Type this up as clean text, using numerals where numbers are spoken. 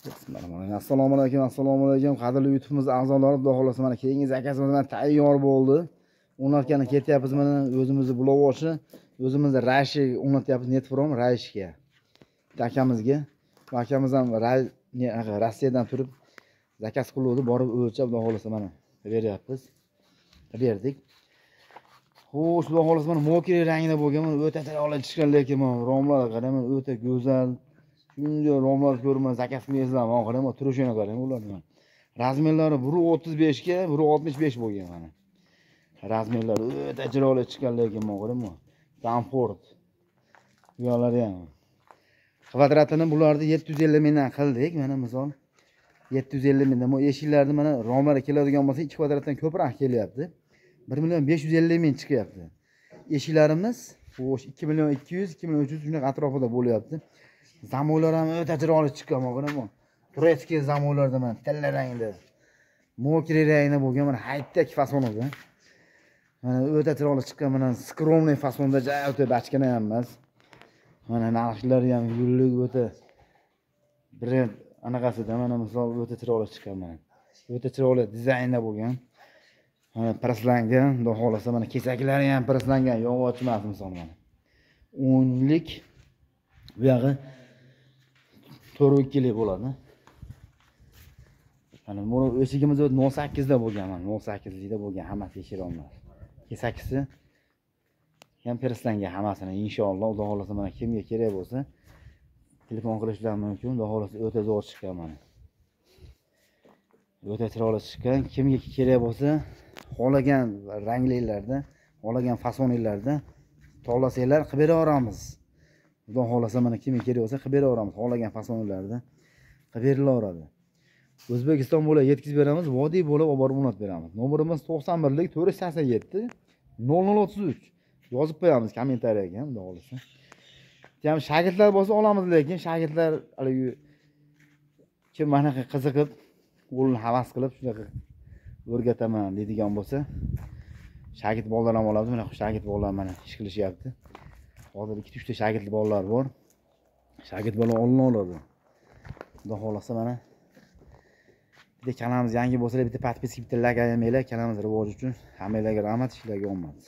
Assalomu alaykum, qadrli YouTube'miz a'zolari, xudo xolasa mana keyingi zakazimiz mana tayyor bo'ldi. O'rnatgani ketyapmiz mana o'zimizni bulovochi, o'zimizni rashi o'rnatyapmiz Netfrom rashga. Akamizga. Akamiz ham Rossiyadan turib zakaz qiluvdi, borib o'lchab xudo xolasa mana beryapmiz. Berdik. Xo'sh, xudo xolasa mana mokri rangda bo'lgan, o'ta chiroyli chiqqan, lekin mana romlar qarang, o'ta go'zal. Shunday romlar ko'rman, zakaz qilmaysizlar, men qarang, turishini qarang ularni. Razmerlari 1.35 ga 1.65 bo'lgan mana. Razmerlari o'ta chiroyli chiqqan, lekin men qarang, komfort. Bu yo'llar ham. Kvadratini bularni 750 mingdan qildik. Mana misol 750 mingdan. Bu eshiklarni mana romlari keladigan bo'lsa 2 kvadratdan ko'proq kelyapti. 1.250 ming chiqyapti. Eshiklarimiz xo'sh 2.200, 2.300 shunday atrofida bo'lyapti. Zamoylar ham o'ta chiroyli chiqqan, mana turetskiy zamoylarda mana tilla rangda, mokri rangda bo'lgan, mana haytdak fasonida. Mana o'ta chiroyli chiqqan, mana skromniy fasonda, o'ta bachkana ham emas. Mana naqshlari ham yullik o'ta brend anaqasida, mana misol o'ta chiroyli chiqqan mana. O'ta chiroyli dizaynda bo'lgan. Mana praslangan, xudo xolasa mana kesaklari ham praslangan, yog'och emas misol mana. 10lik bu yog'i 4.2 lik bo'ladi. Mana bu eshigimiz 08 da bo'lgan, mana 08 likda bo'lgan hammasi eshirolmas. Kesakisi ham perslangan hammasini inshaalloh, xudo xolasa mana kimga kerak bo'lsa telefon qilishlari mumkin. Xudo xolasa o'ta zo'r chiqqan mana. O'ta chiroyli chiqqan. Kimga kerak bo'lsa, xohlagan ranglarida, xohlagan fasonlarda tanlasanglar qilib beraveramiz. Xudo xolasa mana kimga kerak bo'lsa qilib beraveramiz. Xohlagan fasonlarda qilib berilaveradi. O'zbekiston bo'ylab yetkazib beramiz, vodiy bo'ylab olib borib o'rnatib beramiz. Nomerimiz 91lik 487 0033. Yozib qo'yamiz kommentariyaga ham, xudo xolasa. Ham shogirdlar bo'lsa olamiz, lekin shogirdlar haligi kim mana qiziqib, o'g'lini havas qilib shunaqa o'rgataman deydigan bo'lsa, shogird bolalar ham olamiz. Mana shogird bolalar mana ish qilishyapti. Hozir 2-3 ta shogird bolalar bor. Shogird bola olinadi. Xudo xolasa mana bitta kanalimiz yangi bo'lsa, bitta podpiska, bitta like ayamanglar, kanalimiz rivoji uchun. Hammalarga rahmat, ishlarga omad.